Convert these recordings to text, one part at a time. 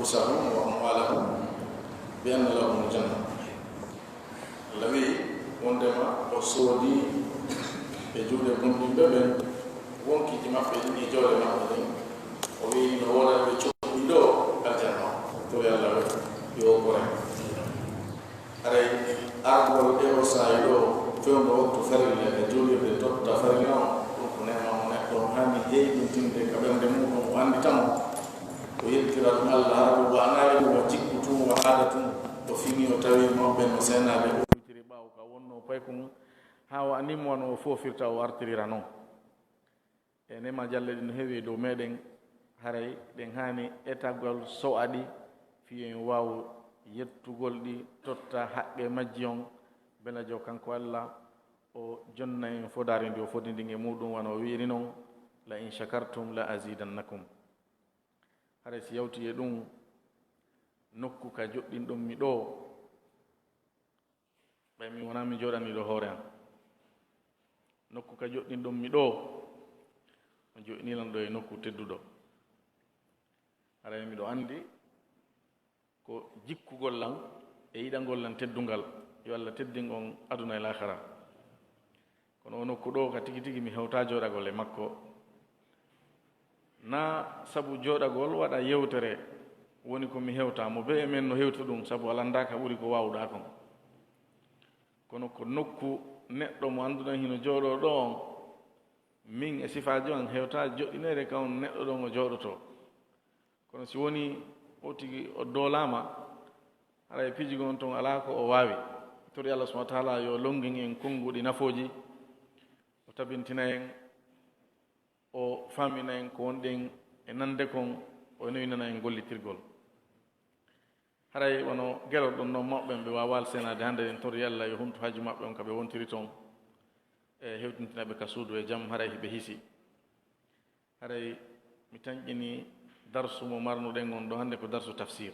أنفسهم وأموالهم بأن لهم الجنة الذي عندما أصودي يجود بندم ببن wonki jima fe ni jole ma woni o wi no wala be ciubi do aljanna to yalla yo ko rek are arbol e o saydo fewno to farille e jodi be totta farille ko ne ma ne to hani heedi tinde ka bende mu ko andi tam ko yentira Allah wa anali wa jikkutu wa adatu to fini o tawi mo ben no senade o tiri baw ka wonno pay ko hawa animo no fofirta o artirira non e nema jalle ɗin heewi dow meɗen haray ɗen hani étagol so aɗi fiyen waw yettugol ɗi totta haqqe majji on bela jo kanko Allah o jonna en fodare ndi o fodidi e muɗum wano wiiri noon la in shakartum la azidannakum haray si yawti e ɗum nokku ka joɗɗin ɗum mi ɗo ɓay mi wona mi joɗani ɗo hoore am nokku ka joɗɗin ɗum mi ɗo on joɗinilan ɗo e nokku tedduɗo haray miɗo andi ko jikkugol lan e yiɗangol lan teddungal yo Allah teddin on aduna e lahara kono o nokku ɗo ka tigi tigi mi hewta joɗagol e makko na sabu joɗagol waɗa yewtere woni ko mi hewta mo be e men no hewta ɗum sabu alanda ka ɓuri ko wawɗa kon kono ko nokku neɗɗo mo anduna hino jooɗo ɗo on min e sifaji on hewta joɗɗinere kam neɗɗo ɗon o jooɗoto kono si woni o tigi o doolama haɗa e piji gon toon ala ko o waawi tori Allah subahana taala yo longin en konnguɗi nafooji o tabintina en o famina en ko wonɗen e nande kon o nowinana en gollitirgol haray wono gelo ɗon noon maɓɓen ɓe wawal senade hannde en tori Allah yo humto haji maɓɓe on ka ɓe wontiri toon e hewtintinaɓe ka suudu e jam haray ɓe hisi haray mi tañƴini darsu mo marnuɗen on ɗo hannde ko darsu tafsir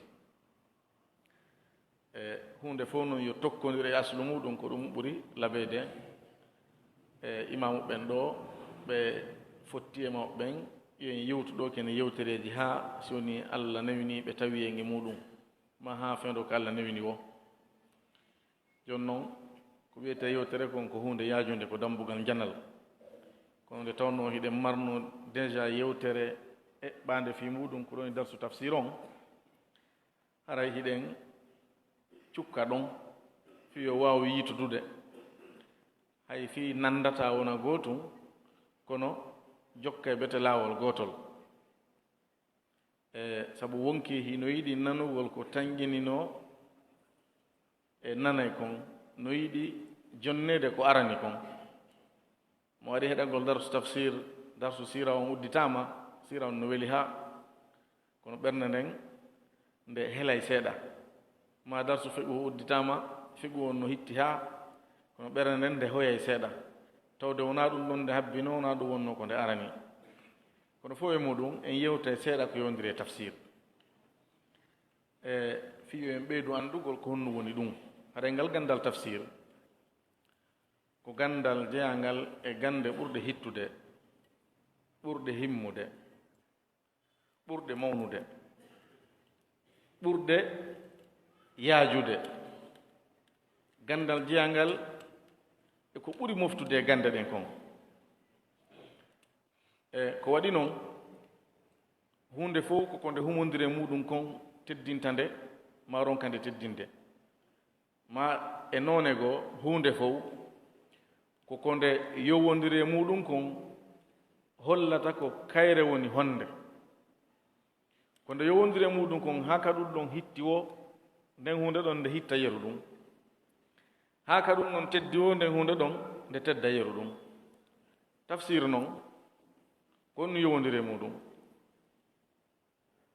e hunde fof noon yo tokkodiri e aslu muɗum ko ɗum ɓuri labeede e imamuɓen ɗo ɓe fotti e maɓɓen yen yewtu ɗo kene yewtereji ha si woni Allah nawini ɓe tawi en e muɗum ma ha fendo ko Allah nawini o joni noon ko wiyete yewtere kon ko hunde yaajude ko dambugal janal kono nde tawno hiɗen marno déjà yewtere eɓɓande fi muɗum ko ɗon e darsu tafsir on haray hiɗen cukka ɗon fi yo wawi yitudude hay fi nandata wona gootum kono jokka e bete laawol gootol e sabu wonki hino yiɗi nanugol ko tanƴinino e nanay kon no yiɗi jonnede ko arani kon mo waɗi heɗagol darsu tafsir darsu sira on udditama sira on no weli ha kono ɓernde nden nde helay seeɗa ma darsu fiqhu udditama fiqhu on no hitti ha kono ɓernde nden nde hoyay seeɗa tawde wona ɗum ɗon nde habbino wona ɗum wonno ko nde arani kono fof e muɗum en yewta seeɗa ko yowdiri e tafsir e fiyo en ɓeydu andugol ko honno woni ɗum haɗa ngal gandal tafsir ko gandal jeyangal e gande ɓurde hittude ɓurde himmude ɓurde mawnude ɓurde yaajude gandal jeyangal e ko ɓuri moftude e gande ɗen kon e ko waɗi noon hunde fof koko nde humondiri e muɗum kon teddinta nde ma ronka nde teddinde ma e noone goo hunde fof koko nde yowwondiri e muɗum kon hollata ko kayre woni honde ko nde yowwondiri e muɗum kon haa ka ɗum ɗon hitti o nden hunde ɗon nde hitta yeru ɗum haa ka ɗum ɗon teddi o nden hunde ɗon nde tedda yeru ɗum tafsir noon ko ɗum yowwondiri e muɗum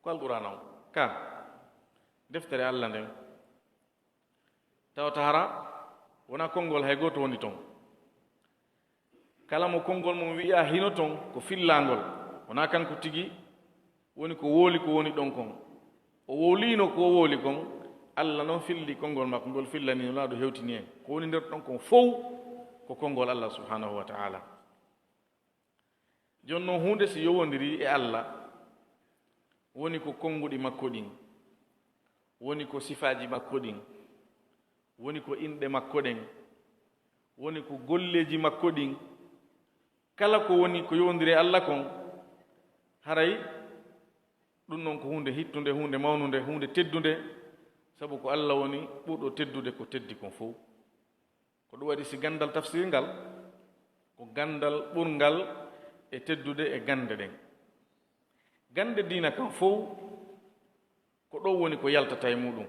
ko alqur'ana o ka deftere Allah nden tawata hara wona konngol hay gooto woni toon kala mo konngol mum wiya hino toon ko fillangol wona kanko tigi woni ko wooli ko woni ɗon kon o wowlino ko wooli kon Allah noon filli konngol makko ngol fillani laaɗo hewtini en ko woni nder ɗon kon fof ko konngol Allah subhanahu wa ta'ala jooni noon hunde si yowondiri e Allah woni ko konnguɗi makko ɗin woni ko sifaaji makko ɗin, woni ko inɗe makko ɗen, woni ko golleji makko ɗin, kala ko woni ko yondiri Allah kon haray ɗum noon ko hunde hittunde, hunde mawnude, hunde teddude, sabu ko Allah woni ɓurɗo teddude ko teddi kon fof. ko ɗum waɗi si gandal tafsir ngal ko gandal ɓurgal e teddude e gande ɗen. gande diina kan fof ko ɗo woni ko yaltata e muɗum.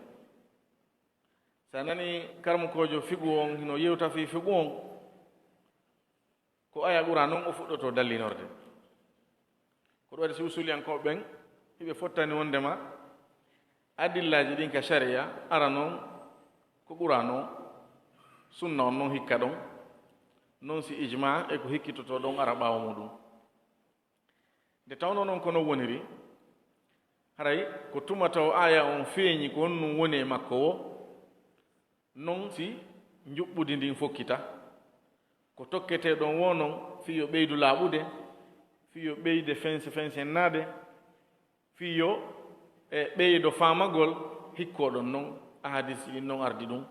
sa nani karmukojo figu on hino yewta fi figu on ko aya ɓura noon o fuɗɗoto dallinorde. ko ɗum waɗi si usuliyankoɓe ɓen hiɓe fottani wondema adillaji ɗin ka sharia ara noon ko ɓura noon sunna on noon hikka ɗon, noon si ijma e ko hikkitoto ɗon ara ɓaawo muɗum. nde tawno noon kono woniri haray ko tumata o aya on feeñi ko honnum woni e makko o, noon si njuɓɓudi ndin fokkita ko tokkete ɗon wo noon fiyo ɓeydu laaɓude, fiyo ɓeyde fense naade, fiyo e ɓeydo faamagol hikkoɗon noon ahadis ɗin noon ardi ɗum.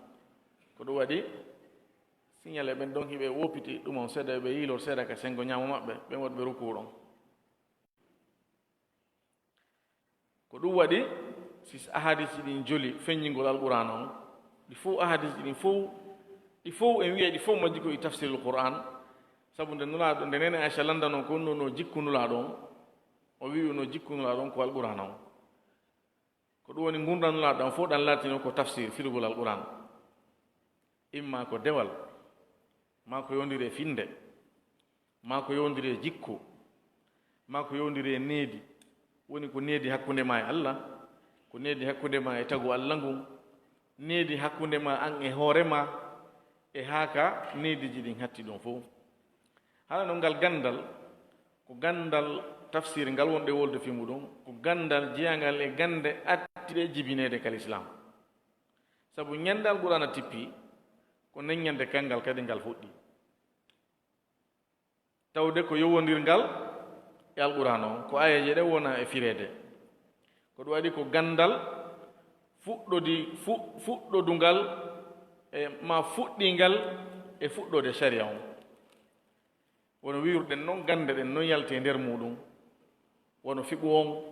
ko ɗum waɗi signale ɓen ɗon hiɓe woppiti ɗum on seeɗa ɓe yiilor seeɗa ka sengo ñaamo maɓɓe ɓen waɗi ɓe rukuɗon. ko ɗum waɗi si ahadis ɗin joli feññingol alqur'an on ɗi fof ahadis ɗin ɗi fof en wiye ɗi fof majji ko e tafsirul qur'an, sabu nde nulaaɗo nde nene aicha landa noon ko wonno no jikku nulaaɗo on o wi no jikku nulaaɗo on ko alqur'an on. ko ɗum woni ngurdam nulaaɗo on fof ɗan laatino ko tafsir firgol alqur'an, imma ko dewal, ma ko yondiri e finde, ma ko yondiri e jikku, ma ko yondiri e needi, woni ko needi hakkunde ma e Allah, ko needi hakkunde ma e tagu Allah ngun, needi hakkunde ma an e hoore ma, e haaka neediji ɗin hatti ɗon fof. hala no ngal gandal ko gandal tafsir ngal wonɗe wolde fi muɗum ko gandal jeyangal e gande attiɗe jibinede kal islam, sabu ñandal qur'ana tippi ko neññande kangal kadi ngal fuɗɗi tawde ko yowodirngal e alqur'an on ko ayeje ɗe wona e firede. ko ɗum waɗi ko gandal fuɗɗodungal e ma fuɗɗingal e fuɗɗode sharia on. wono wiruɗen noon gande ɗen noon yalte e nder muɗum, wono fiɓu on,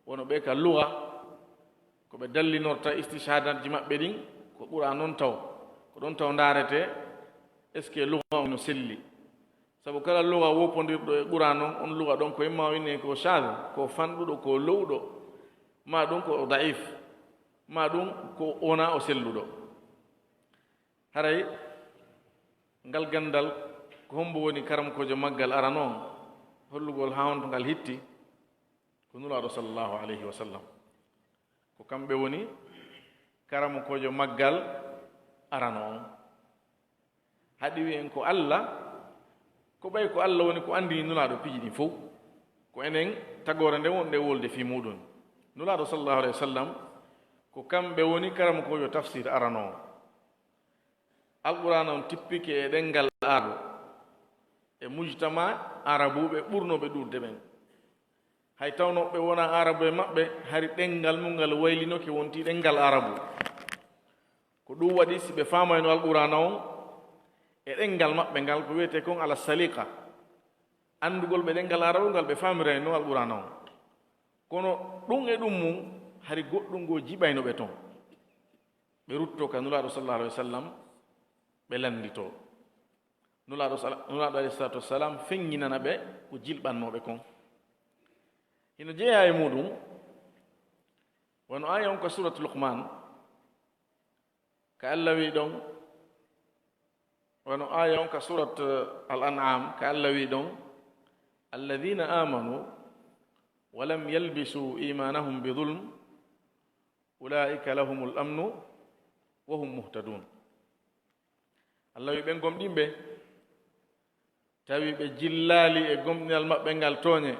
wono ɓe ka luga ko ɓe dallinorta istishhadaji maɓɓe ɗin ko ɓura noon taw ko ɗon taw ndarete est ce que luga on no selli, sabu kala luga wopodirɗo e ɓura noon on luga ɗon ko imma winne ko shad, ko fanɗuɗo, ko lowɗo, ma ɗum ko daif, ma ɗum ko wona o selluɗo. haray ngal gandal ko hombo woni karamkojo maggal ara noon hollugol ha honto ngal hitti ko nulaaɗo sallllahu alayhi wa sallam. ko kamɓe woni karamkojo maggal arano on. haɗi wi'en ko Allah, ko ɓay ko Allah woni ko andi nulaaɗo piji ɗin fof, ko enen tagore nde wonɗe wolde fi muɗum. nulaaɗo sallllahu alayhi wa sallam ko kamɓe woni karamkojo tafsir arano on. alqur'an on tippike e ɗengal arabu e mujtama arabuɓe ɓurnoɓe ɗurde ɓen, hay tawnoɓe wona arabu e maɓɓe hari ɗengal mum ngal waylinoke wonti ɗengal arabu. ko ɗum waɗi si ɓe famayno alqur'ana on e ɗengal maɓɓe ngal ko wiyete kon ala salika, andugol ɓe ɗengal arabu ngal ɓe famirayno alqur'ana on. kono ɗum e ɗum mum hari goɗɗum ngo jiɓayno ɓe toon, ɓe rutto ka nulaaɗo sallallahu alayhi wa sallam ɓe landito. nulaaɗo alayhi salatu wassalam feŋñinana ɓe ko jilɓannoɓe kon. hino jeeya e muɗum wono aya on ko surat luqman ka Allah wi ɗon, wono aya on ka surat al an'am ka Allah wi ɗon alladhina amanu wa lam yalbisu imanahum bi dhulm ulaika lahumul amnu wa hum muhtadun. Allah wi ɓen gomɗinɓe tawi ɓe jillaali e gomɗinal maɓɓe ngal tooñe,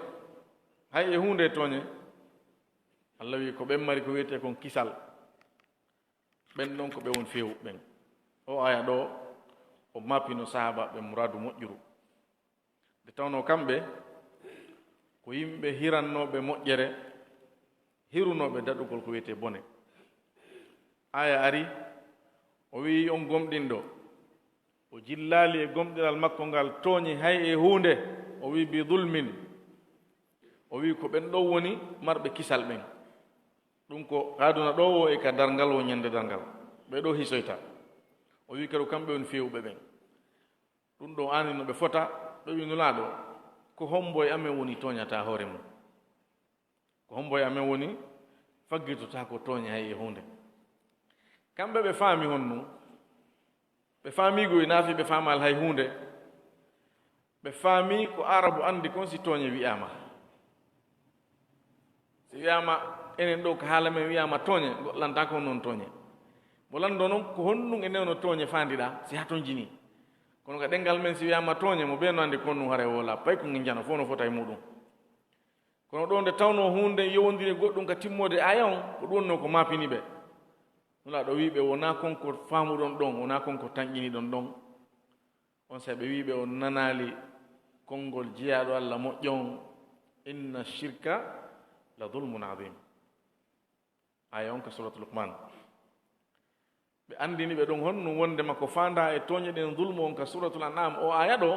hay e hunde tooñe, Allah wi ko ɓen mari ko wiyete kon kisal, ɓen ɗon ko ɓe won feewu ɓen. o aya ɗo o mappino sahaba ɓe muradu moƴƴuru, nde tawno kamɓe ko yimɓe hirannoɓe moƴƴere, hirunoɓe daɗugol ko wiyete bone. aya ari o wi on gomɗinɗo o jillaali e gomɗinal makko ngal tooñi hay e huunde o wi bi dulmin o wi ko ɓen ɗo woni marɓe kisal ɓen ɗum ko aduna ɗo o e ka darngal o ñande darngal ɓe ɗo hisoyta o wi kadi kamɓe woni fewɓe ɓen ɗum ɗo ani no ɓe fota ɓe wi nulaaɗo ko hombo e amen woni tooñata hoore mum ko hombo e amen woni faggitota ko tooñi hay e hunde kamɓe ɓe faami hon nu ɓe faamigo e naafi ɓe faamal hay hunde ɓe faami ko arabu andi kon si tooñe wiyama si wiyama enen ɗo ko haala men wiyama tooñe goɗlanta ko noon tooñe mo lando noon ko honɗum e newno tooñe faandiɗa si ha toon jini kono ka ɗengal men si wiyama tooñe mo ɓeeno andi kon ɗum hara wola pay ko jano fof no fota e muɗum kono ɗo nde tawno hunde yowodiri goɗɗum ka timmode aya on ko ɗum wonno ko mapini ɓe nula ɗo wiɓe wona konko faamuɗon ɗon wona konko tanƴiniɗon ɗon on sa ɓe wiɓe on nanali konngol jeyaɗo allah moƴƴon inna shirka la dulmun adim aya on ka surat luqman ɓe andini ɓe ɗon honno wondema ko fanda e tooñe ɗen dulmu on ka suratul an'am o aya ɗo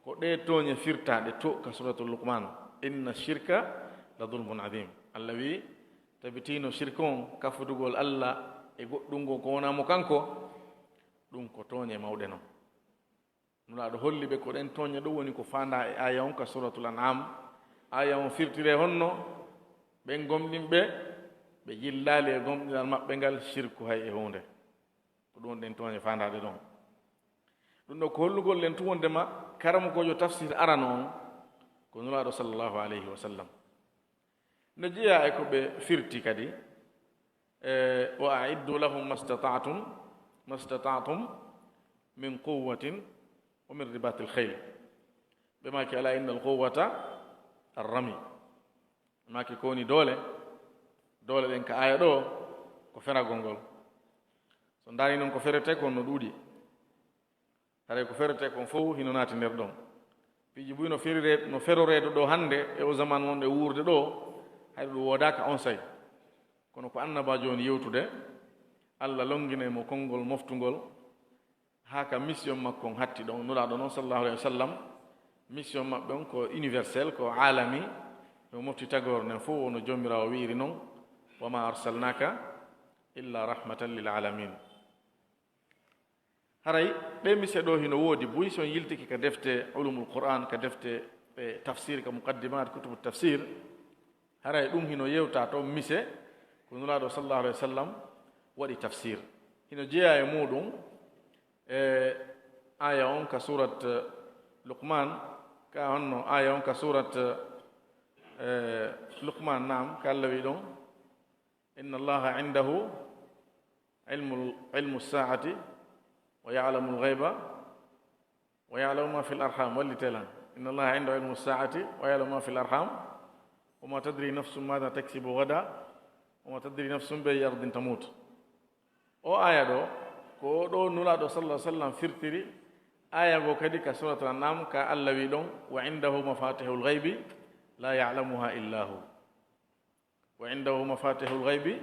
ko ɗe tooñe firtaɗe to ka suratul luqman inna shirka la dulmun adim allah wi tabitino shirka on kafutugol allah e goɗɗum ngo ko wonamo kanko ɗum ko tooñe mawɗe noon nulaɗo holli ɓe ko ɗen tooñe ɗo woni ko fanda e aya on ka suratul an'am aya on firtire honno ɓen gomɗinɓe ɓe jillali e gomɗinal maɓɓe ngal shirku hay e hunde ko ɗum ɗen tooñe fandaɗe ɗon ɗum ɗo ko hollugol len tu wondema karamo kojo tafsir arano on ko nulaɗo sallllahu alayhi wa sallam no jeeya e ko ɓe firti kadi wa aiddu lahum mastata'tum min quwwatin wa min ribati lkhayl ɓe maki ala inna alquwwata arrami ɓe maki ko woni doole ɗen ka aya ɗo ko feragol ngol so daari noon ko ferete kon no ɗuuɗi haray ko ferete kon fof hino naati nder ɗon piiji buy no feroreedo ɗo hannde e o zaman wonɗe wuurde ɗo hayɗo ɗum woodaka on say kono ko annabajo woni yewtude allah longine mo konngol moftugol haa ka mission makko on hatti ɗon nulaaɗo noon sallallahu alayhi wa sallam mission maɓɓe on ko universel ko alami no mofti tagore nen fof wono jomirawo wiiri noon wama arsalnaka illa rahmatan lil alamin haray ɗe mise ɗo hino woodi buy son yiltiki ka defte ulumul qur'an ka defte tafsir ka muqaddimat kutubu tafsir haray ɗum hino yewta to mise ko nulaaɗo sallallahu alayhi wa sallam waɗi tafsir hino jeeya e muɗum aya on ka surat luqman ka honno aya on ka surat luqman nam ka allah wi ɗon inna allaha indahu ilmu saati wa ya'lamu al-ghayba wa ya'lamu ma fi al-arham wallitelan inna allaha indahu ilmu saati wa ya'lamu ma fi al-arham wa ma tadri nafsum madha taksibu gada wa ma tadri nafsum bi ardin tamut o aya ɗo ko ɗo nulaaɗo sallallahu alaihi wasallam firtiri aya go kadi ka suratul an'am ka allah wi ɗon wa indahu mafatihul ghaybi la ya'lamuha illa hu wa indahu mafatihul ghaybi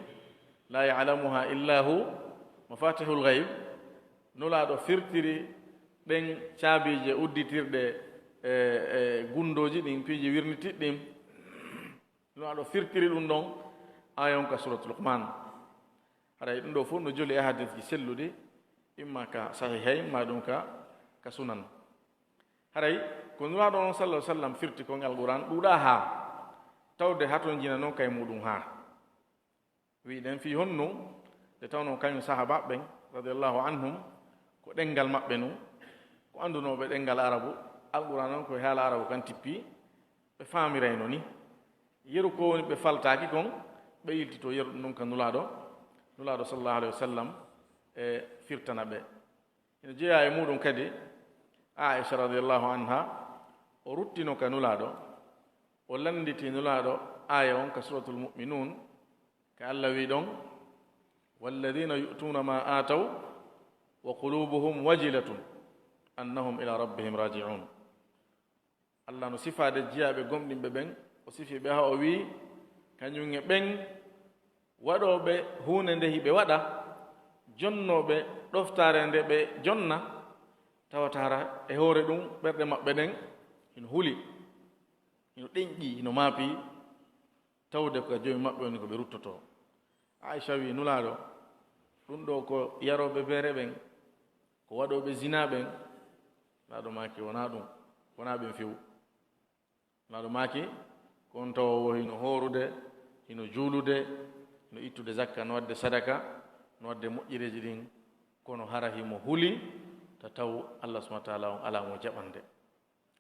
la ya'lamuha illa hu mafatihul ghayb nulaaɗo firtiri ɗen caabiije udditirɗe gundoji ɗin piiji wirnitiɗɗin nulaaɗo firtiri ɗum ɗon aya on ka suratul luqman haray ɗum ɗo fof no joli e hadis ji selluɗi imma ka sahihayn ma ɗum ka sunan haray ko nulaaɗo on sallah sallam firti kon alquran ɗuuɗa haa tawde haton jina noon kay muɗum haa wiɗen fi honnu nde tawno kañum sahaba ɓen radiallahu anhum ko ɗengal maɓɓe nu ko andunoɓe ɗengal arabu alquran on koye haala arabu kan tippi ɓe faamirayno ni yeru ko woni ɓe faltaki kon ɓe yiltito yeru ɗum ɗon ka nulaaɗo sallallahu alayhi wa sallam e firtana ɓe ene jeeya e muɗum kadi aicha radiallahu anha o ruttino ka nulaaɗo o landiti nulaaɗo aya on ka suratul mu'minun ka allah wi ɗon walladina yu'tuna ma ataw wa qulubuhum wajilatun annahum ila rabbihim raji'un allah no sifade jeeyaɓe gomɗinɓe ɓen o sifi ɓe ha o wi kañum e ɓen waɗoɓe hunde nde hiɓe waɗa jonnoɓe ɗoftare nde ɓe jonna tawatara e hoore ɗum ɓerɗe maɓɓe ɗen hino huli hino ɗeñƴi hino maapi tawde ko jomi maɓɓe woni ko ɓe ruttoto. Aicha wi nulaaɗo ɗum ɗo ko yaroɓe beere ɓen ko waɗoɓe zina ɓen laaɗo maaki wona ɗum wona ɓen few laaɗo maaki ko on tawowo hino hoorude hino juulude hino ittude zakka no wadde sadaka no wadde moƴƴireji ɗin kono hara himo huli ta taw Allah subahana wa taala on ala mo jaɓande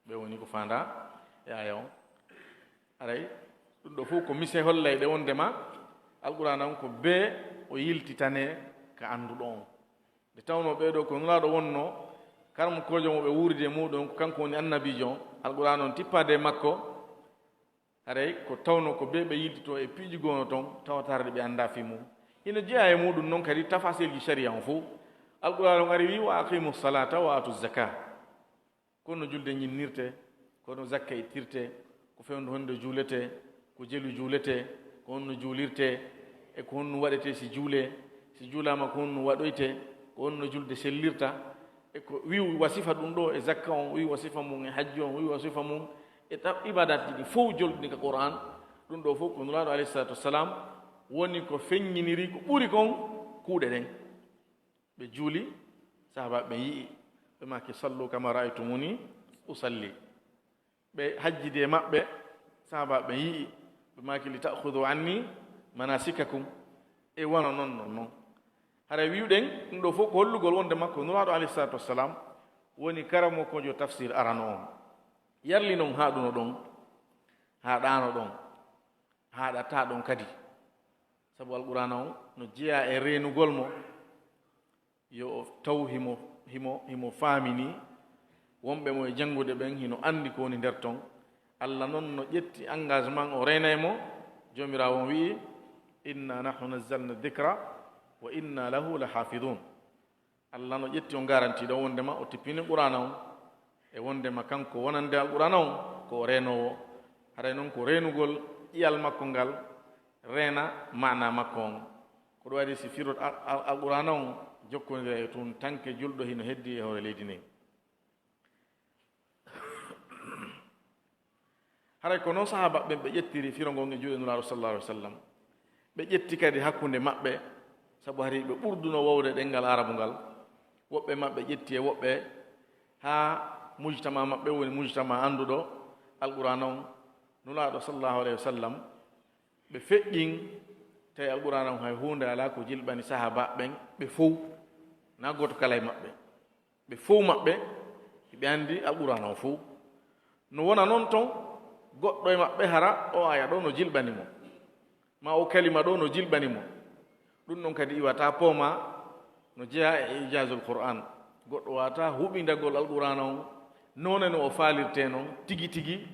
ɓe woni ko fanda e aya on aray ɗum ɗo fof ko mise hollayɗe wondema alqur'ana on ko bee o yiltitane ka annduɗo on nde tawno ɓeeɗo ko nulaaɗo wonno karmo kojo mo ɓe wuuride muɗum ko kanko woni annabijo on alqur'ana on tippade makko haray ko tawno ko bee ɓe yiltito e piiji goono toon tawatarde ɓe annda fi mum ina jeeya e muɗum noon kadi tafasilji sharia on fof alqur'ana on ari wi wa aqimu salata wa atu zaka kono julde ñinnirte kono zakka ittirte ko fewnde honde juulete ko jelu juulete ko honno juulirte e ko honno waɗete si juule si juulama ko honno waɗoyte ko honno julde sellirta e ko wi wasifa ɗum ɗo e zakka on wi wasifa mum e hajji on wi wasifa mum e ibadat ji ɗi fof jolɗini ka qur'an ɗum ɗo fof ko nulaaɗo alayhi salatu wassalam woni ko feññiniri ko ɓuri kon kuuɗe ɗen ɓe juuli sahaba ɓe yii ɓe maki sallu kama ra'aytumuni usalli ɓe hajjide e maɓɓe sahaba ɓe yii ɓe maki li ta'khudhu anni manasikakum e wona noon hara wiwɗen ɗum ɗo fof ko hollugol wonde makko nulaaɗo alayhi salatu wassalam woni karamo kojo tafsir arano on yarli noon haaɗuno ɗon haaɗano ɗon haaɗata ɗon kadi sabu alqur'ana on no jeeya e reenugol mo yo taw himo faamini wonɓe mo e janngude ɓen hino anndi ko woni nder ton Allah noon no ƴetti engagement o reena e mo jomirawo on wi'i inna nahnu nazzalna dicra wa inna lahu la hafidun Allah no ƴetti on garanti ɗo wondema o tippini qur'ana on e wondema kanko wonande alqur'ana on ko o reenowo haray noon ko reenugol ƴiyal makko ngal reena mana makko on ko ɗo waɗi si firot alqur'ana on jokkodira e tun tanke julɗo hino heddi e hoore leydi ndin haray ko noon sahaba ɓen ɓe ƴettiri firongon e juuɗe nulaaɗo sallallahu alih wa sallam ɓe ƴetti kadi hakkunde maɓɓe sabu hari ɓe ɓurduno wowde ɗenngal arabu ngal woɓɓe maɓɓe ƴetti e woɓɓe haa mujtama maɓɓe woni mujtama annduɗo alqur'ana on nulaaɗo sallallahu alayhi wa sallam ɓe feƴƴin tawi alqur'ana on hay hunde ala ko jilɓani sahaba ɓen ɓe fof na goto kala e maɓɓe ɓe fof maɓɓe ɓe anndi alqur'ana on fof no wona noon ton goɗɗo e maɓɓe hara o aya ɗo no jilɓani mo ma o kalima ɗo no jilɓani mo ɗum ɗon kadi iwata pooma no jeeya e ijasul qur'an goɗɗo wata huɓindagol alqur'ana on noone no o faalirte noon tigi tigi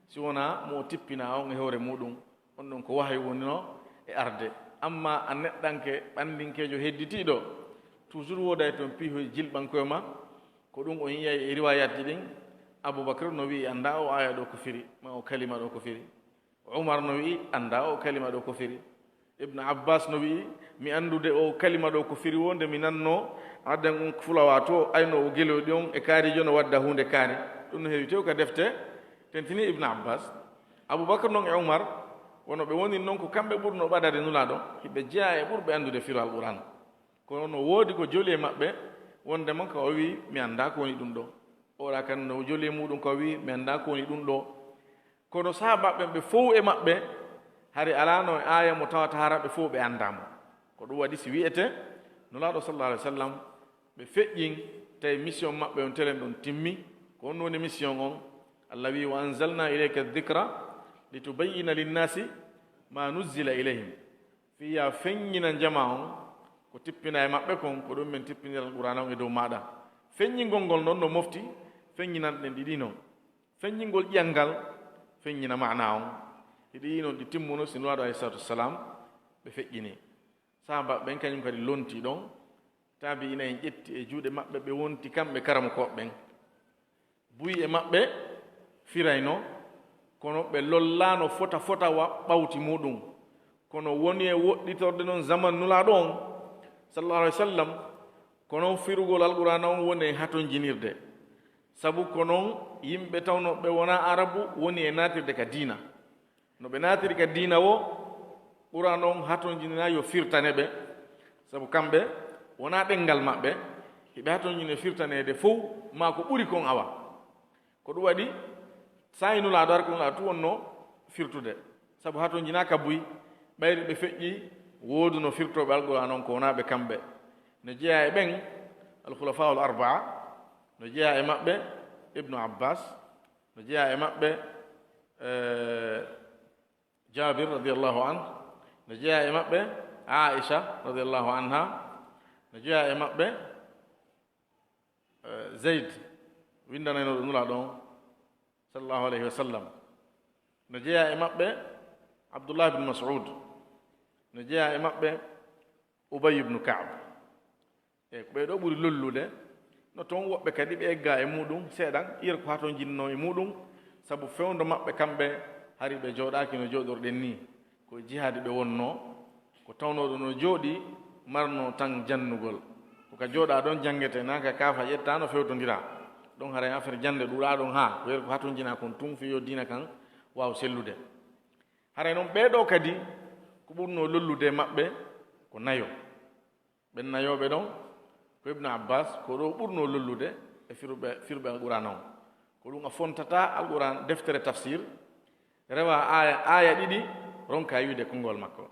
si wona mo tippina on e hoore muɗum on ɗon ko wahay wonino e arde amma a neɗɗanke ɓandinkejo hedditiɗo toujours woda e toon piihoye jilɓankoye ma ko ɗum o yiyay e riwayatji ɗin aboubacre no wi anda o aya ɗo ko firi ma o kalima ɗo ko firi oumar no wi anda o kalima ɗo ko firi ibne abbas no wi mi andude o kalima ɗo ko firi wonde mi nanno addan on fulawa to ayno o gueloyɗi on e kaarijo no wadda hunde kaari ɗum no heewi tew ka defte tentini ibne abbas aboubacre noon e oumar wono ɓe woni noon ko kamɓe ɓurno ɓadade nulaaɗo hiɓe jeeya e ɓurɓe andude firo alqouran kono no woodi ko joli e maɓɓe wondema ko o wi mi annda ko woni ɗum ɗo oɗa kan no joli e muɗum ko wi mi annda ko woni ɗum ɗo kono sahabaɓe ɓe fof e maɓɓe hari alano e aya mo tawata haraɓe fof ɓe anndamo ko ɗum waɗi si wiyete nulaaɗo sallallahu alih wa sallam ɓe feƴƴin tawi mission maɓɓe on telen ɗon timmi ko on woni mission on Allah wi wa anzalna ilayka dicra litubayyina linnasi ma nuzzila ilayhim fiya feññina jama on ko tippina e maɓɓe kon ko ɗum min tippinira alqur'ana on e dow maɗa feññingol ngol noon no mofti feññinanɗen ɗiɗi noon feññingol ƴiyal ngal feññina mana on ɗiɗi noon ɗi timmuno si nulaaɗo alayhi salatu wassalam ɓe feƴƴini sahaba ɓen kañum kadi lonti ɗon taabi ina en ƴetti e juuɗe maɓɓe ɓe wonti kamɓe karama koɓe ɓen buyi e maɓɓe firayno kono ɓe lollano fota wa ɓawti muɗum kono woni e woɗɗitorde noon zaman nulaaɗo on sallallahu alaihi wasallam kono firugol alqur'ana on woni haton jinirde sabu kono yimbe tawno be wona arabu woni e natirde ka dina no be natiri ka dina wo qur'an on haton jinina yo firtane be sabu kambe wona dengal mabbe hibe haton jine firtanede fof ma ko buri kon awa ko dum wadi sayinu la dar kon la tu wonno firtude sabu haton jina ka buy bayri be feƴƴi woduno firtoɓe alqur'an on ko wona ɓe kamɓe no jeeya e ɓen alkhulafa al arbaa no jeeya e maɓɓe ibnu abbas no jeeya e maɓɓe jabir radiallahu an no jeeya e maɓɓe aisha radiallahu anha no jeeya e maɓɓe zeyd windanayno ɗo nula ɗon sallallahu alayhi wa sallam no jeeya e maɓɓe abdullah ibne mas'ud no jeeya e maɓɓe ubay ibnu ka'b e ko ɓeeɗo ɓuri lollude no toon woɓɓe kadi ɓe egga e muɗum seeɗan ira ko haton jinno e muɗum sabu fewndo maɓɓe kamɓe hari ɓe jooɗaki no jooɗorɗen ni ko jihaade ɓe wonno ko tawnoɗo no jooɗi marno tan jannugol koka jooɗa ɗon janngete naka kaafa ƴetta no fewtondira ɗon haray affaire jande ɗuɗa ɗon ha ko yer ko haton jina kon tum fiyo dina kan waw sellude haray noon ɓeeɗo kadi ko ɓurno lollude maɓɓe ko nayo ɓen nayoɓe ɗon ko ibnu abbas ko ɗo ɓurno lollude e firɓe alqur'an on ko ɗum a fontata alqur'an deftere tafsir rewa aya ɗiɗi ronka wiide konngol makko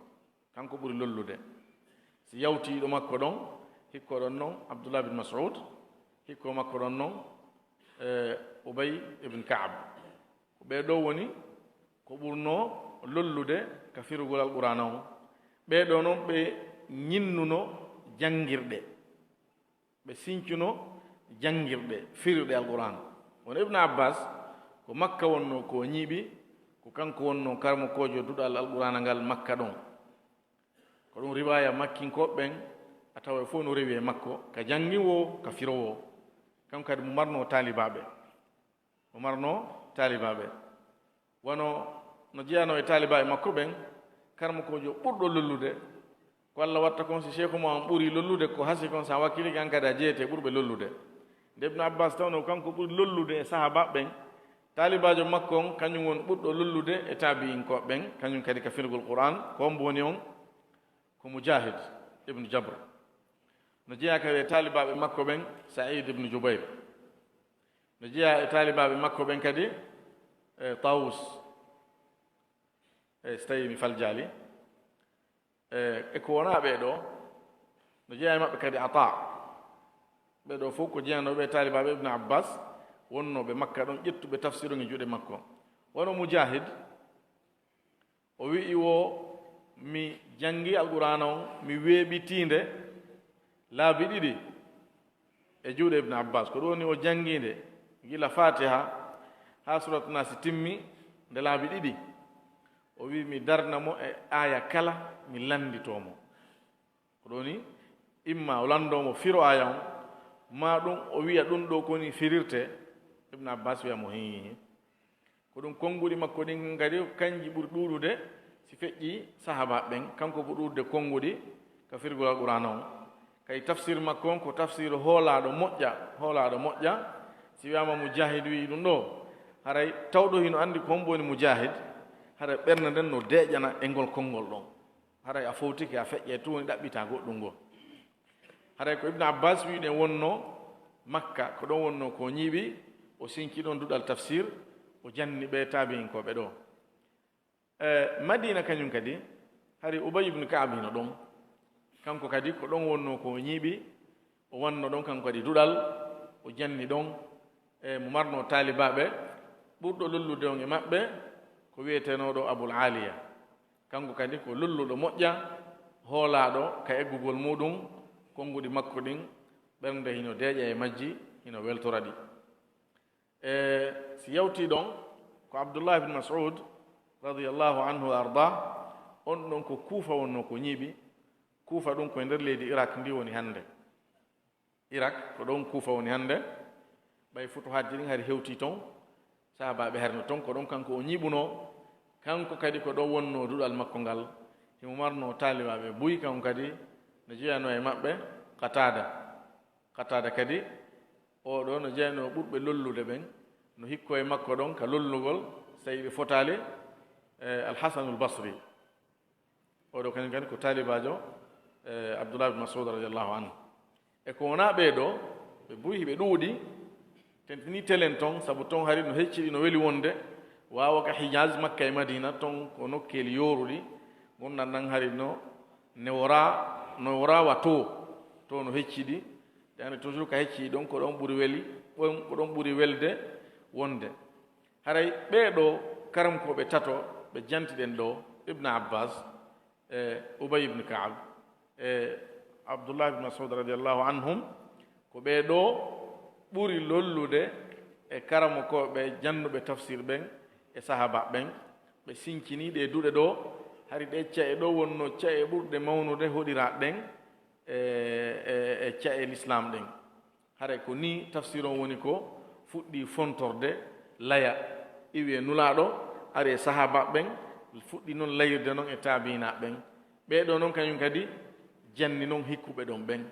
kanko ɓuri lollude si yawtiɗo makko ɗon hikko ɗon noon abdoullah bin mas'ud hikko makko ɗon noon ubay ibn ka'b ko ɓeɗo woni ko ɓurno lollude ka firugol alqur'an on ɓeɗo noon ɓe ñinnuno jangirɗe ɓe sincuno jangirɗe firɗe alqur'an won ibnu abbas ko makka wonno ko ñiiɓi ko kanko wonno karmo kojo duɗal alqur'ana ngal makka ɗon ko ɗum riwaya makkinkoɓe ɓen a tawa fof no rewi e makko ka jangiwo ka firowo kanko kadi mo marno talibaɓe wono no jeyano e taliba e makko ɓen karmo kojo ɓurɗo lollude ko Allah watta kon si cheikhu mo ɓuri lollude ko hasi kon sa wakkili kan kadi a jeyete ɓurɓe lollude nde ibnu abbas tawno kanko ɓuri lollude e sahaba ɓen talibajo makko on kañum won ɓurɗo lollude e tabi'in ko ɓen kañum kadi ka firgol qur'an ko on woni on ko mujahid ibnu jabr no jeeya kadi e talibaɓe makko ɓen sa'id ibnu jubayr no jeeya e talibaɓe makko ɓen kadi tawus so tawi mi faljali e ko wona ɓeɗo no jeeya e maɓɓe kadi ata ɓeɗo fof ko jeyanoɓe talibaɓe ibnu abbas wonnoɓe makka ɗon ƴettuɓe tafsir on e juuɗe makko wono mujahid o wi'i wo mi jangi alqur'ana on mi weeɓitinde laabi ɗiɗi e juuɗe ibnu abbas ko ɗum woni o janginde gila fatiha ha surat nasi timmi nde laabi ɗiɗi o wi mi darnamo e aya kala mi landitomo ko ɗo ni imma o landomo firo aya on ma ɗum o wiya ɗum ɗo koni firirte ibnu abbas wiyamo hi ko ɗum konnguɗi makko ɗin kadi kanji ɓuri ɗuɗude si feƴƴi sahaba ɓen kanko ɓuri ɗuɗude konnguɗi ka firgol alqur'ana on kay tafsir makko on ko tafsir hoolaɗo moƴƴa si wiyama mujahid wi ɗum ɗo haray tawɗo hino andi ko hombo woni mujahid haray ɓernde nden no deƴƴana e ngol konngol ɗon haray a fowtiki a feƴƴe tu woni ɗaɓɓita goɗɗum ngol haray ko ibnu abbas wiɗen wonno makka ko ɗon wonno ko ñiiɓi o sinki ɗon duɗal tafsir o janni ɓe tabi'in koɓe ɗo madina kañum kadi hari ubay ibnu ka'b hino ɗon kanko kadi ko ɗon wonno ko ñiiɓi o wanno ɗon kanko kadi duɗal o janni ɗon e mo marno talibaɓe ɓurɗo lollude on e maɓɓe ko wiyetenoɗo aboul aliya kanko kadi ko lolluɗo moƴƴa hoolaɗo ka eggugol muɗum konnguɗi makko ɗin ɓernde hino deeƴa e majji hino weltora ɗi si yawti ɗon ko abdoullah ibne mas'ud radiallahu anhu wa arda on ɗon ko kuufa wonno ko ñiiɓi kuufa ɗum koye nder leydi irak ndi woni hannde irak ko ɗon kuufa woni hannde ɓay futuhaaji ɗin hari hewti toon sahabaɓe herno toon ko ɗon kanko o ñiiɓuno kanko kadi ko ɗon wonno duɗal makko ngal himo marno talibaɓe buyi kanko kadi no jeyano e maɓɓe qatada kadi oɗo no jeyano ɓurɓe lollude ɓen no hikko e makko ɗon ka lollugol so tawi ɓe fotali alhasanul basri oɗo kañum kadi ko talibajo abdoullah ibne masud radiallahu anhu e ko wona ɓeeɗo ɓe buyi ɓe ɗuuɗi tentini telen ton sabu ton hari no hecciɗi no weli wonde wawa ka hijaz makka e madina ton ko nokkeli yoruɗi gonnan nan hari no wora wa to no hecciɗi yani toujours ka hecci ɗon ko ɗon ɓuri weli ko ɗon ɓuri welde wonde haray ɓeeɗo karamkoɓe tato ɓe jantiɗen ɗo ibne abbas e ubay ibne kaab e abdoullah ibne masud radiallahu anhum ko ɓeeɗo ɓuri lollude e karamo koɓe jannuɓe tafsir ɓen e sahaba ɓen ɓe sinciniɗe e duɗe ɗo hari ɗe cae ɗo wonno cae ɓurɗe mawnude hoɗira ɗen e cae l'islam ɗen haray ko ni tafsir on woni ko fuɗɗi fontorde laya iwi e nulaɗo ari e sahaba ɓen fuɗɗi noon layirde noon e tabina ɓen ɓeɗo noon kañum kadi janni noon hikkuɓe ɗon ɓen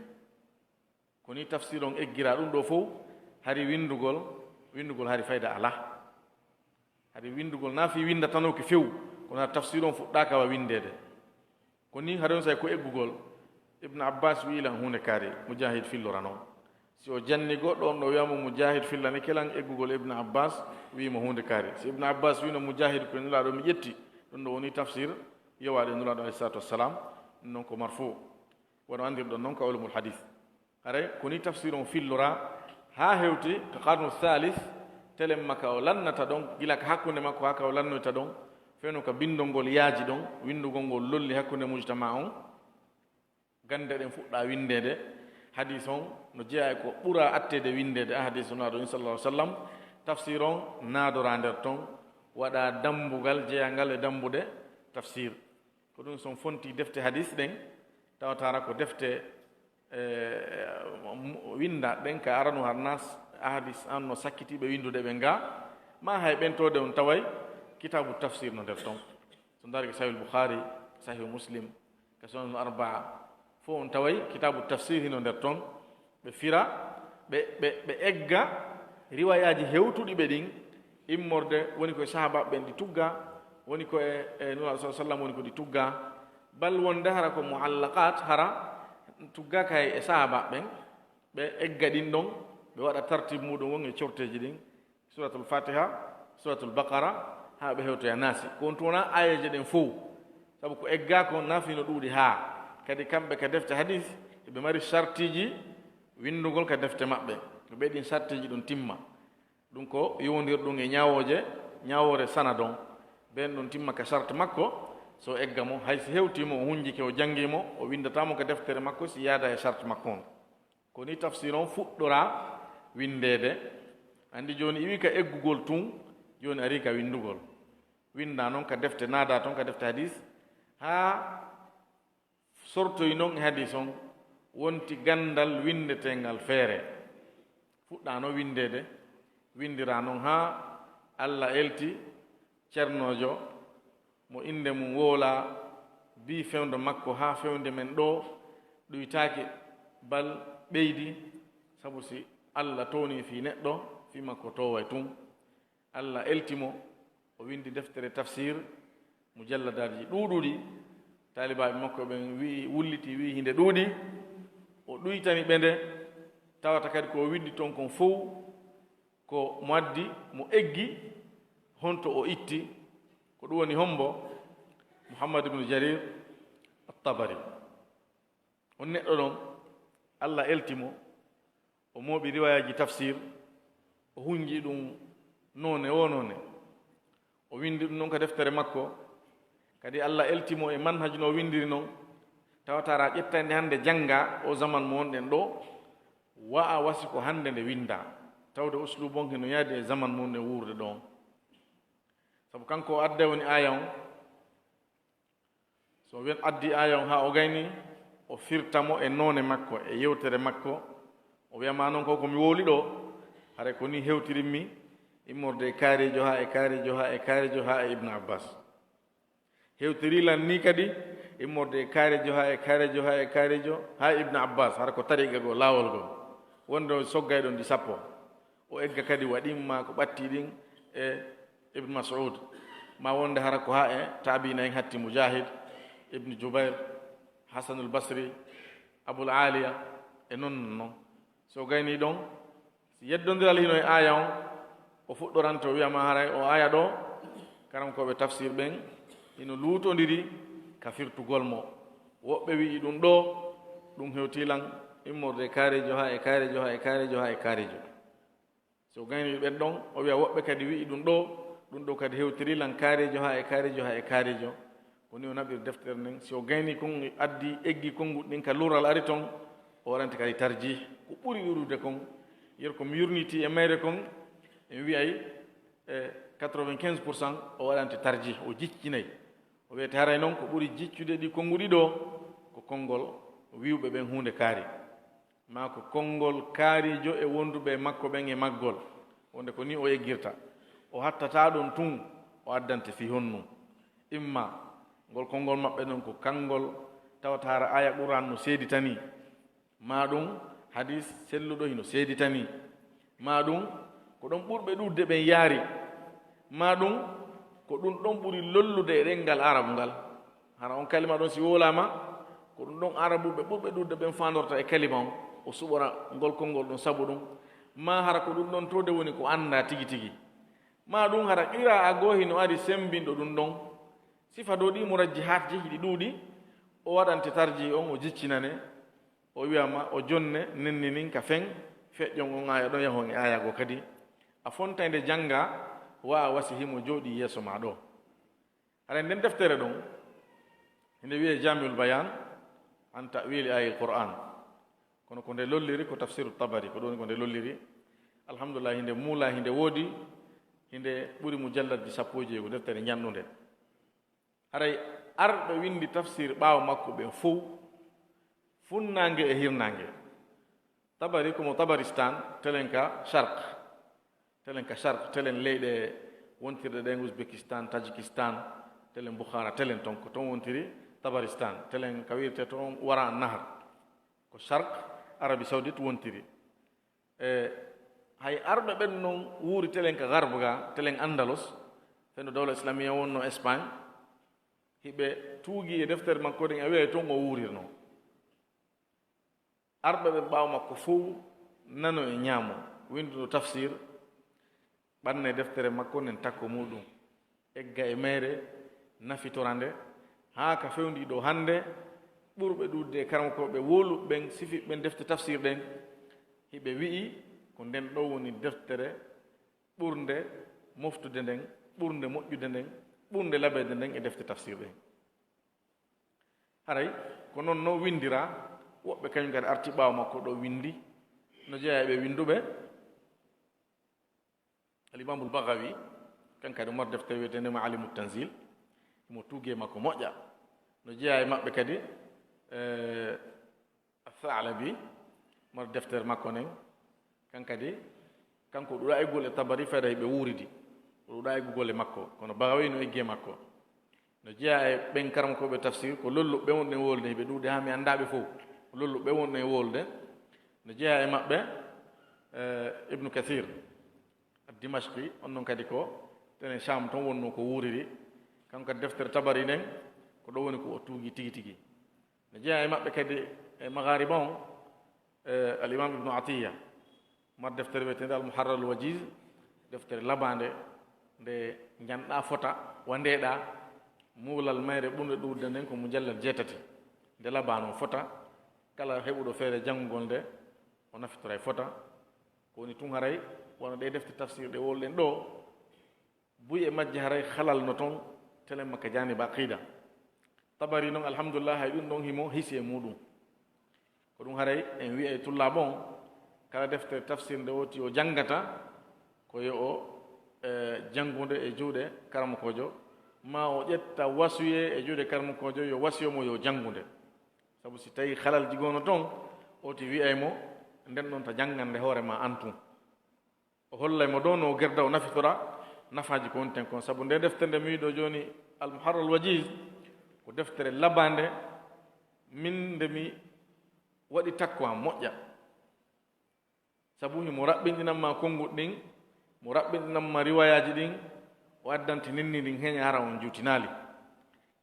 ko ni tafsir on eggira ɗum ɗo fof hari windugol hari fayda ala hari windugol nafi winda tano ko few kono har tafsir on fuɗɗaka wa windede ko ni haɗon say ko eggugol ibne abbas wiilan hunde kaari mujahid fillora noon si o janni goɗɗo on ɗo wiyamo mujahid fillani kelan eggugol ibne abbas wimo hunde kaari si ibne abbas wino mujahid ko nulaɗo mi ƴetti ɗum ɗo woni tafsir yowaɗe nulaɗo alayhi salatu wassalam ɗum noon ko marfou wono andirɗon noon ko ulumul hadith haray koni tafsir on fillora ha hewti ko qarnu thalith telen makka o lannata ɗon gila ko hakkunde makko haka o lannoyta ɗon fewno ko bindol ngol yaaji ɗon windugol ngol lolli hakkunde mujtama on gande ɗen fuɗɗa windede hadis on no jeeya ko ɓura attede windede a hadis onaɗo in sallah alih sallam tafsir on naadora nder ton waɗa dambugal jeeyangal e dambude tafsir ko ɗum son fonti defte hadis ɗen tawatara ko defte winda ɗen ka aranu har nas ahadis an no sakkitiɓe windude ɓe nga ma hay ɓentode on taway kitabu tafsir no nder ton so dari ko sahih bukhari sahih muslim ka sunan arbaa fo on taway kitabu tafsir hino nder ton ɓe fira ɓe egga riwayaji hewtuɗi ɓe ɗin immorde woni koye sahaba ɓen ɗi tugga woni ko e nura sa sallam woni ko ɗi tugga bal wonde hara ko muallaqat hara tugga kay e sahaba ɓen ɓe egga ɗin ɗon ɓe waɗa tartib muɗum won e corteji ɗin suratul fatiha suratul baqara ha ɓe hewtoya naasi ko on tuna ayaji ɗen fof sabu ko egga ko nafino ɗuuɗi ha kadi kamɓe ka defte hadis eɓe mari sartiji windugol ka defte maɓɓe ɓe ɓeɗin sartiji ɗum timma ɗum ko yowdir ɗum e ñawore sana don ɓen ɗum timma ka sarte makko so egga mo haysi hewtimo o hunjike o jangimo o windatamo ko deftere makko si yaada e sarte makko on ko ni tafsir on fuɗɗora windede andi joni iwi ka eggugol tun joni ari ka windugol winda noon ka defte naada toon ka defte hadis ha sortoy noon e hadis on wonti gandal windetengal feere fuɗɗano windede windira noon ha allah elti ceernojo mo inde mum woola bi fewde makko ha fewde men ɗo ɗoytaki bal ɓeydi sabu si allah towni fi neɗɗo fi makko toway tun allah eltimo o windi deftere tafsir mujalladaji ɗuuɗuɗi talibaɓe makko ɓen wi wulliti wi hinde ɗuuɗi o ɗuytani ɓende tawata kadi ko windi toon kon fof ko mo addi mo eggi honto o itti ko ɗum woni hombo muhammad ibnu jarir at-tabari on neɗɗo ɗon allah eltimo o mooɓi riwayaji tafsir o hunji ɗum none o windi ɗum noon ko deftere makko kadi allah eltimo e manhaj no windiri noon tawatara ƴettande hannde jannga o zaman mo wonɗen ɗo wa'a wasi ko hannde nde winda tawde uslu bonke no yaadi e zaman mum nde wuurde ɗon sabu kanko o adda woni aya on so wen addi aya on ha o gayni o firtamo e none makko e yewtere makko o wiyama noon ko komi wooli ɗo hara ko ni hewtirinmi immorde e kaarijo ha e ibne abbas hewtirilan ni kadi immorde kaarejo ha e kaarejo ha e kaarejo ha ibne abbas hara ko tariqa go laawol go wonde soggayɗon ɗi sappo o egga kadi waɗimma ko ɓatti ɗin e ibne mas'ud ma wonde hara ko ha e taabina en hatti mujahid ibne jubair hasanul basri aboul aliya e noon noon so gayni ɗon si yeddodiral hino e aya on o fuɗɗorante o wiyama haray o aya ɗo karankoɓe tafsir ɓen ino luutodiri ka firtugol mo woɓɓe wii ɗum ɗo ɗum hewtilan immorde kaarejo ha e kaarejo ha e kaarejo ha e kaarejo so gayni ɓen ɗon o wiya woɓɓe kadi wii ɗum ɗo kadi hewtirilan kaarejo ha e kaarejo ha e kaarejo woni o naɓir deftere nden si o gayni kon addi eggi konngol ɗin ka lural ari toon o waɗante kadi tarji ko ɓuri ɗuɗude kon yer ko mi yurniti e mayre kon en wiyay 95% o waɗante tarji o jiccinayi o wiyete haray noon ko ɓuri jiccude ɗi konnguɗi ɗo ko konngol wiwɓe ɓen hunde kaari ma ko konngol kaarijo e wonduɓe makko ɓen e maggol wonde ko ni o yeggirta o hattata ɗon tun o addante fi honnu imma ngol konngol maɓɓe noon ko kanngol tawata hara aya ɓuran no seeditani ma ɗum hadis selluɗo hino seeditani ma ɗum ko ɗon ɓurɓe ɗudde ɓen yaari ma ɗum ko ɗum ɗon ɓuri lollude e ɗenngal arabu ngal hara on kalima ɗon si wolama ko ɗum ɗon arabuɓe ɓurɓe ɗudde ɓen fandorta e kalima on o suɓora ngol konngol ɗum sabu ɗum ma hara ko ɗum ɗon tode woni ko annda tigi tigi ma ɗum hara qira a goo hino ari sembinɗo ɗum ɗon sifa dow ɗi murajji hatji hiɗi ɗuuɗi o waɗante tarji on o jiccinane o wiyama o jonne nenninin ka fen feƴƴon on aya ɗon yahon e aya go kadi a fontayde jannga wa wasi himo jooɗi yeeso ma ɗo hara nden deftere ɗon hinde wiye jamiul bayan an ta'wili ayil qur'an kono ko nde lolliri ko tafsiru tabari ko ɗoni ko nde lolliri alhamdulillah hinde muula hinde woodi hinde ɓuri mujalladji 17 deftere ñannunde haray arɓe windi tafsir ɓaawo makko ɓe fof funnange e hirnange tabari komo tabaristan telen ka sharq telen leyɗe wontirɗe ɗen ouzbekistan tajikistan telen boukhara telen ton ko toon wontiri tabaristan telen ka wirte toon wara nahar ko sharq arabie saoudite wontiri hay arɓe ɓen noon wuuri telen ka garbe ga telen andalus feno dawla islamia wonno espagne hiɓe tuugi e deftere makko ɗen a wiya toon o wuurirno arɓe ɓe ɓaawa makko fof nano e ñaamo winduɗo tafsir ɓanne deftere makko nen takko muɗum egga e mayre nafitorande haa ka fewndiɗo hannde ɓurɓe ɗudde e karamokoɓe woluɓe ɓen sifiɓe ɓen defte tafsir ɗen hiɓe wi'i ko nden ɗo woni deftere ɓurde moftude nden ɓurde moƴƴude nden ɓurde laɓede nden e defte tafsir ɗen haray ko noon no windira woɓɓe kañum kadi arti ɓaawa makko ɗo windi no jeeya ɓe winduɓe alimamul bagawi kan kadi umar deftere wiyetende maalimu tanzil imo tuuge makko moƴƴa no jeeya e maɓɓe kadi athalabi umar deftere makko nen kan kadi kanko ɗuɗa eggol e tabari fayda hiɓe wuuridi o ɗuɗa eggugol e makko kono bagawi no eggi e makko no jeeya e ɓen karamkoɓe tafsir ko lolluɓe wonɗen wolde hiɓe ɗuuɗe ha mi anndaɓe fof lolluɓe wonɗen wolde no jeeya e maɓɓe ibnu kathir dimashqi on noon kadi ko tene cham toon wonno ko wuuriri kanko kadi deftere tabari nden ko ɗo woni ko o tuugi tigi tigi no jeeya e maɓɓe kadi e maghariba on alimam ibnu atiya mar deftere wiyetende al muharrar wajiz deftere labande nde janɗa fota wandeɗa muulal mayre ɓurde ɗurde nden ko mujallal 7 nde labano fota kala heɓuɗo feere janngugol nde o nafitora e fota ko woni tun haray wono ɗe defte tafsir ɗe wolɗen ɗo buy e majje haray halal no toon telen makka janiba aqida tabari noon alhamdulillah hay ɗum ɗon himo hisi e muɗum ko ɗum haray en wiya e tulla bon kala deftere tafsir nde woti o janngata ko yo o janngude e juuɗe karamakojo ma o ƴetta wasuye e juuɗe karamakojo yo wasiyomo yo janngude sabu si tawi halal jigono toon oti wiyaymo nden ɗon ta janngande hoore ma antum o hollaymo ɗo no gerda o nafitora nafaji ko woni ten kon sabu nde deftere nde mi wiɗo joni al muharrar wajiz ko ko deftere labande min nde mi waɗi takko am moƴƴa sabu himo raɓɓinɗinanma konngol ɗin mo raɓɓinɗinanma riwayaji ɗin o addante ninni ndin heña hara on juutinaali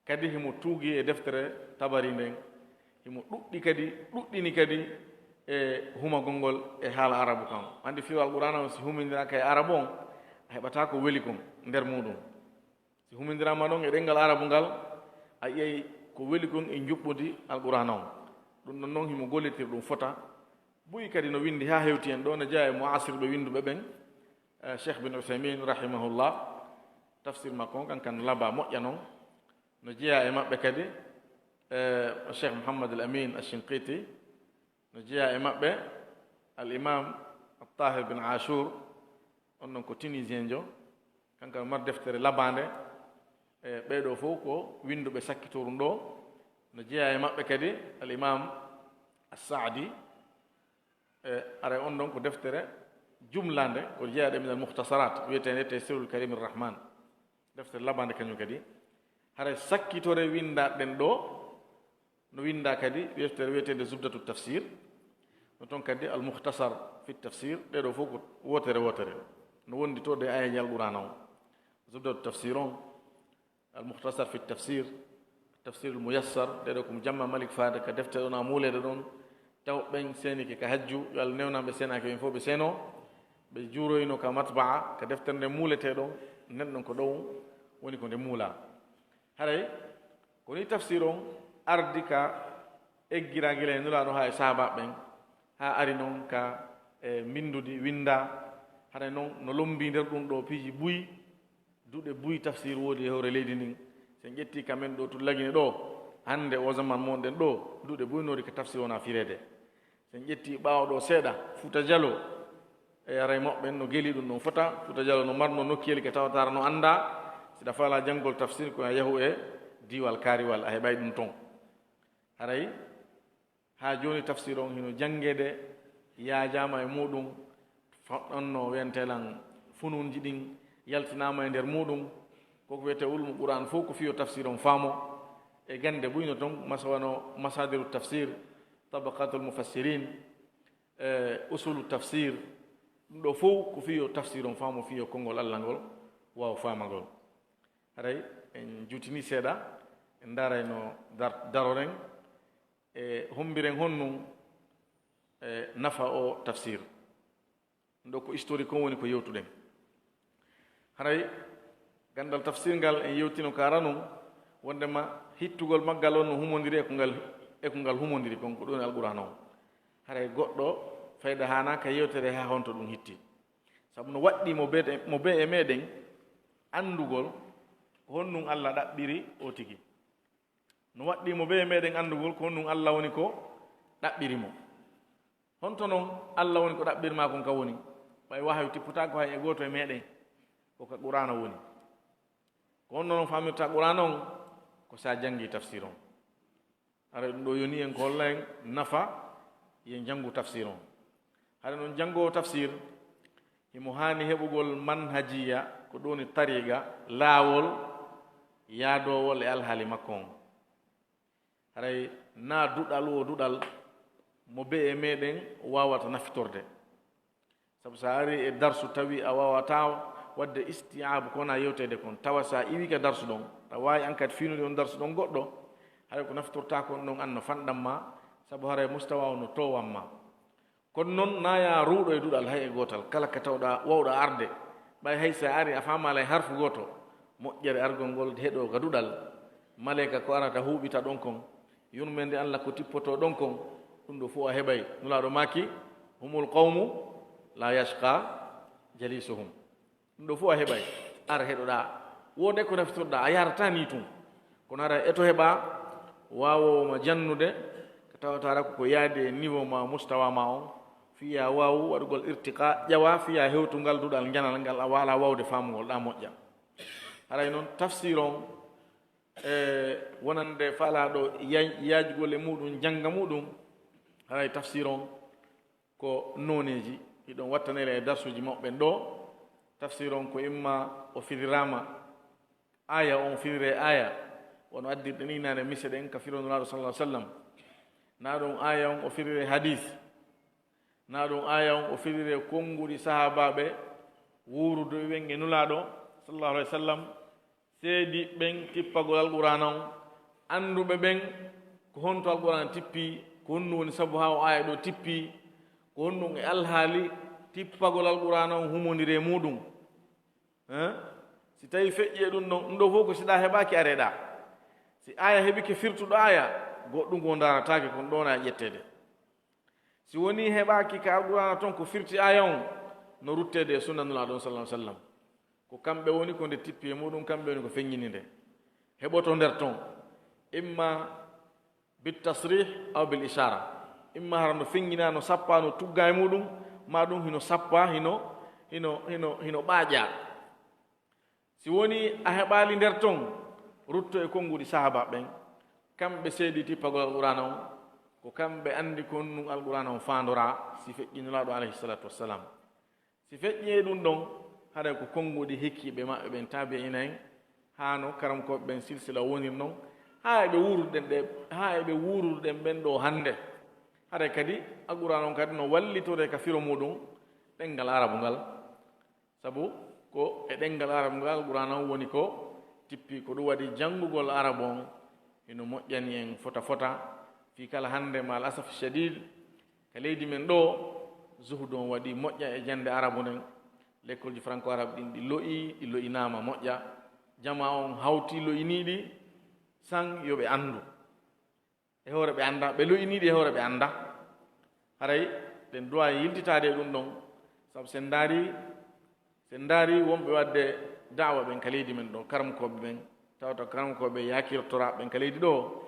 kadi himo tuugi e deftere tabari nden himo ɗuɗɗini kadi e humagol ngol e haala arabu kan andi fiwal qur'ana o si humindiraka e arabu on a heɓata ko weli kon nder muɗum si humindirama ɗon e ɗengal arabu ngal a ƴeyi ko weli kon e juɓɓudi alqur'ana on ɗum ɗon noon himo gollitir ɗum fota buyi kadi no windi ha hewti en ɗo ne jeeya e moasirɓe winduɓe ɓen cheikh bin uthaymin rahimahullah tafsir makko on kankan laba moƴƴa noon no jeeya e maɓɓe kadi cheikh mouhammad al amin alshinqiti no jeeya e maɓɓe al imam altahir bin ashur on ɗon ko tunisien jo kankan mar deftere labande e ɓeɗo fof ko winduɓe sakkitorum ɗo no jeeya e maɓɓe kadi al imam assaadi ara on ɗon ko deftere jumlande ko jeeyaɗe min al muhtasarat wiyetende tafsirul karim irrahman deftere labande kañum kadi haray sakkitore windaɗen ɗo no winda kadi deftere wiyetende zubdatu tafsir no toon kadi al muhtasar fi tafsir ɗeɗo fof ko wotere wotere no wondi to de ayaji alqur'ana o zubdatu tafsir on al muhtasar fi tafsir tafsir al muyassar ɗeɗo komo jamma malik fade ka deftere ɗon a muulede ɗon taw ɓen senike ka hajju yo allah newnaɓe senaki ɓen fof ɓe seno ɓe juuroyno ka matbaa ka deftere nde muuleteɗon nenɗon ko ɗon woni ko nde muula haray koni tafsir on ardi ka eggiragila e nulaɗo ha e sahaba ɓen ha ari noon ka e mbindudi winda haray noon no lombi nder ɗum ɗo piiji buyi duuɗe buyi tafsir woodi e hewre leydi ndin sen ƴetti kamen ɗo to lagine ɗo hande o zaman monɗen ɗo duuɗe buynori ko tafsir wona firede sen ƴetti ɓaawo ɗo seeɗa Fuuta Jallo e aray moɓɓen no geeli ɗum ɗon fota Fuuta Jallo no marno nokkiyel ke tawatara no annda siɗa faala janngol tafsir ko a yahu e diwal kaariwal a heɓay ɗum toon haray ha joni tafsir on hino janngede yaajama e muɗum ɗonno wiyantelan fununji ɗin yaltinama e nder muɗum koko wiyete ulmu qur'an fof ko fiyo tafsir on faamo e gande buyno toon masawano masadiru tafsir tabaqatul mufassirin usulu tafsir ɗum ɗo fof ko fiyo tafsir on faamo fiyo konngol allah ngol wawa faamagol haray en juutini seeɗa en darayno daroren e hombiren honnum e nafa o tafsir ɗo ko historique on woni ko yewtuɗen haray gandal tafsir ngal en yewtino ko aranum wondema hittugol maggal on no humodiri e ko ngal humodiri kon ko ɗon alqur'an on haray goɗɗo fayda hana ka yewtere ha honto ɗum hitti sabu no waɗɗi mo be e meɗen andugol honnum allah ɗaɓɓiri o tigi no waɗɗi mo be e meɗen andugol ko honnum allah woni ko ɗaɓɓiri mo honto noon allah woni ko ɗaɓɓirima kon ka woni ɓay wahawi tipputako hay e goto e meɗen koko qur'ana woni ko honno noon famirta qur'ana on ko sa jangi tafsir on ara ɗum ɗo yoni en ko holla en nafa yen jangu tafsir on haɗa noon jangowo tafsir himo hani heɓugol manhajiya ko ɗoni tariga laawol yaadowol e alhaali makko on haray na duɗal o duɗal mo be e meɗen wawata nafitorde sabu sa ari e darsu tawi a wawata wadde istiabu kona yewtede kon tawa sa iwi ka darsu ɗon a wawi an kadi finude on darsu ɗon goɗɗo hay ko naftorta kon ɗon an no fanɗanma sabu haray mustawa o no towanma kono noon naya ruuɗo e duɗal hay e gotal kala ka tawɗa wawɗa arde ɓay hay sa ari a famala e harfu goto moƴƴere argol ngol heɗo ka duɗal maleyka ko arata huuɓita ɗon kon yurmede allah ko tippoto ɗon kon ɗum ɗo fof a heɓay nulaɗo maki humul qawmu la yashqa jalisuhum ɗum ɗo fof a heɓay ara heɗoɗa wonde ko naftorɗa a yarata ni tum kono ara eto heɓa wawowoma jannude ko tawatara koko yaade e niveau ma mustawa ma on fiya wawu waɗugol irtiqa ƴawa fiya hewtugal duɗal janal ngal a wala wawde famugol ɗa moƴƴa haray noon tafsir on e wonande faalaɗo yaajugol e muɗum janga muɗum haray tafsir on ko noneji ɗiɗon wattanele e darsuji maɓɓen ɗo tafsir on ko imma o firirama aya on firire aya wono addirɗe ni nane mise ɗen ka fironulaɗo sallah sallam na ɗum aya on o firire hadis na ɗum aya on o firire konnguri sahabaɓe wurude ɓen e nulaɗo sallallahu alayhi wa sallam seedi ɓen tippagol alqur'ana on annduɓe ɓen ko honto alqur'ana tippi ko honɗum woni sabu ha o aya ɗo tippi ko honɗum e alhaali tippagol alqur'ana on humodire muɗum si tawi feƴƴie ɗum ɗon ɗum ɗo fof ko siɗa heɓaki areɗa si aya heɓike firtuɗo aya goɗɗum ko daratake kon ɗona e ƴettede si woni heɓaki ka alqur'ana toon ko firti aya on no ruttede e sunnanula ɗon sallah sallam ko kamɓe woni ko nde tippi e muɗum kamɓe woni ko feññini nde heɓoto nder toon imma bitasrih aw bil ishara imma hara no feññina no sappa no tugga e muɗum ma ɗum hino sappa hino ɓaaƴa si woni a heɓali nder toon rutto e konngudi sahaba ɓen kamɓe seedi tippagol alqur'ana on ko kamɓe andi ko ɗum alqur'ana on fandora si feƴƴinulaɗo alayhi salatu wassalam si feƴƴie ɗum ɗon haɗa ko konngudi hikkiɓe maɓɓe ɓen taabi ina en hano karamkoɓe ɓen silsila wonir noon ha eɓe wuruɗen ɓen ɗo hannde haɗa kadi alqur'ana on kadi no wallitore ka firo muɗum ɗengal arabu ngal sabu ko e ɗengal arabu ngal alqur'ana on woni ko tippi ko ɗum waɗi janngugol arabu on ino moƴƴani en fota fi kala hannde ma al asaf shadid ka leydi men ɗo zuhudu on waɗi moƴƴa e jannde arabu nden l'école ji franco arabe ɗin ɗi loyinama moƴƴa jama on hawti loyiniɗi san yoɓe anndu e hoore ɓe annda ɓe loyiniɗi e hoore ɓe annda haray ɗen duwa yiltitade ɗum ɗon sabu sen daari wonɓe wadde dawa ɓen ka leydi men ɗo karamkoɓe ɓen tawata karamkoɓe yakirtora ɓen ka leydi ɗo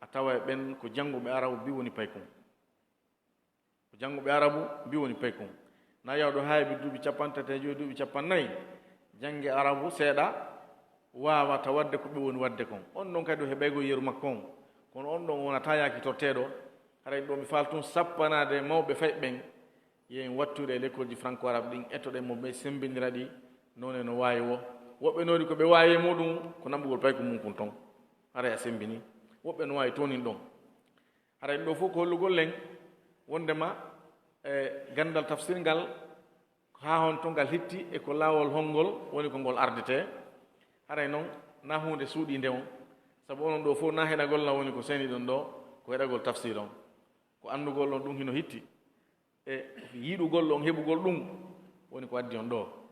a tawa ɓen ko jannguɓe arabu mbi woni paykum ko jannguɓe arabu mbi woni paykum na yawɗo hayɓe duuɓi 35 duuɓi 40 jannge arabu seeɗa wawata wadde ko ɓe woni wadde kon on ɗon kadi o heɓaygo yeru makko on kono on ɗon wonata yakitorteɗo haray ɗo mi faltum sappanade mawɓe fay ɓen yen wattude e l'école ji franco arabe ɗin ettoɗen mo ɓe sembindira ɗi noon eno wawi wo woɓɓe nooni ko ɓe wawi e muɗum ko nambugol payko mum kon ton haray a sembini woɓɓe no wawi tonin ɗon haray ɗo fof ko hollugol len wondema e gandal tafsir ngal ha hon to ngal hitti e ko laawol holngol woni ko ngol ardete haray noon na hunde suuɗinde on sabu onon ɗo fof na heɗagol na woni ko seni ɗon ɗo ko heɗagol tafsir on ko andugol on ɗum hino hitti e yiɗugol on heɓugol ɗum woni ko addi on ɗo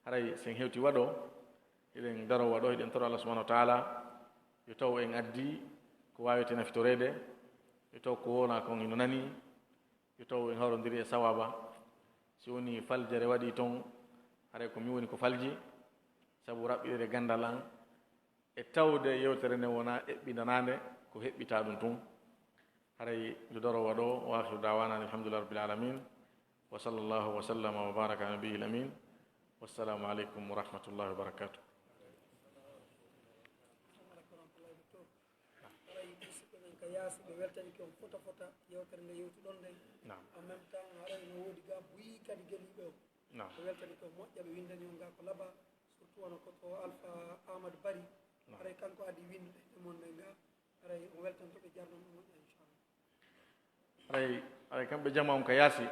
haray sen hewti waɗo eɗen daro waɗo eɗen toro Allah subhanahu wa taala yo taw en addi ko wawete naftorede yo taw ko wona kon ino nani yo taw en hawrodiri e sawaba si woni faljere waɗi toon haray ko mi woni ko falji sabu raɓɓiɗere gandal an e tawde yewtere nde wona eɓɓinanade ko heɓɓita ɗum tun haray yo daro waɗo wa akhiru dawana alhamdulillah rabbil alamin wa sallallahu wa sallama wa baraka ala nabiyil amin wassalamu aleykum wa rahmatullahi wa barakatuh. ɓe weltani ko fota yewtere nde yewtuɗon nden en même temps haɗa no woodi ga buyi kadi geliɓe o ɓe weltani ko moƴƴa ɓe windani on ga ko laaɓa surtout wono koto alpha amadou bari haray kanko adi winde ɗe mon nden ga haray o weltanto ɓe jarnon ɗo moƴƴa inchallah haray kamɓe jama on ka yaasi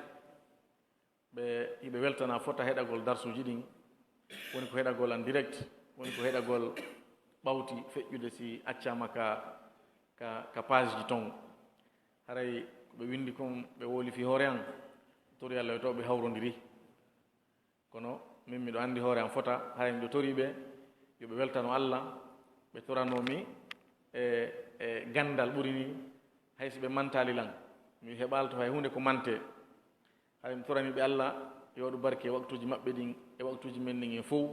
ɓe hiɓe weltana fota heɗagol darsuji ɗin woni ko heɗagol en direct woni ko heɗagol ɓawti feƴƴude si accama ka page ji toon haray ɓe windi kon ɓe woli fi hoore an tori Allah yo taw ɓe hawrodiri kono min miɗo anndi hoore an fota haray miɗo toriɓe yoɓe weltano Allah ɓe toranomi e gandal ɓuri ni hayso ɓe mantali lan mi heɓalto hay hunde ko mante haray mi toraniɓe Allah yo waɗu barke e waktuji maɓɓe ɗin e waktuji men ɗin e fof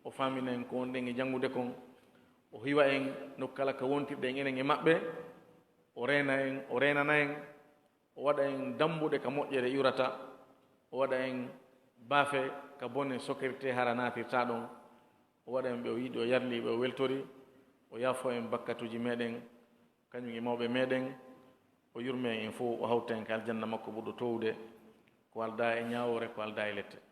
o faminen ko wonɗen e janngude kon o hiwa en nokkala ka wontirɗe enen e maɓɓe o renana en o waɗa en dambuɗe ka moƴƴere yurata o waɗa en baafe ka bone sokirte hara natirta ɗon o waɗa en ɓe o yiɗi o yarliɓe o weltori o yaafo en bakkatuji meɗen kañum e mawɓe meɗen o yurme en fof o hawta en ka aljanna makko ɓurɗo towde ko alda e ñawore ko alda e lette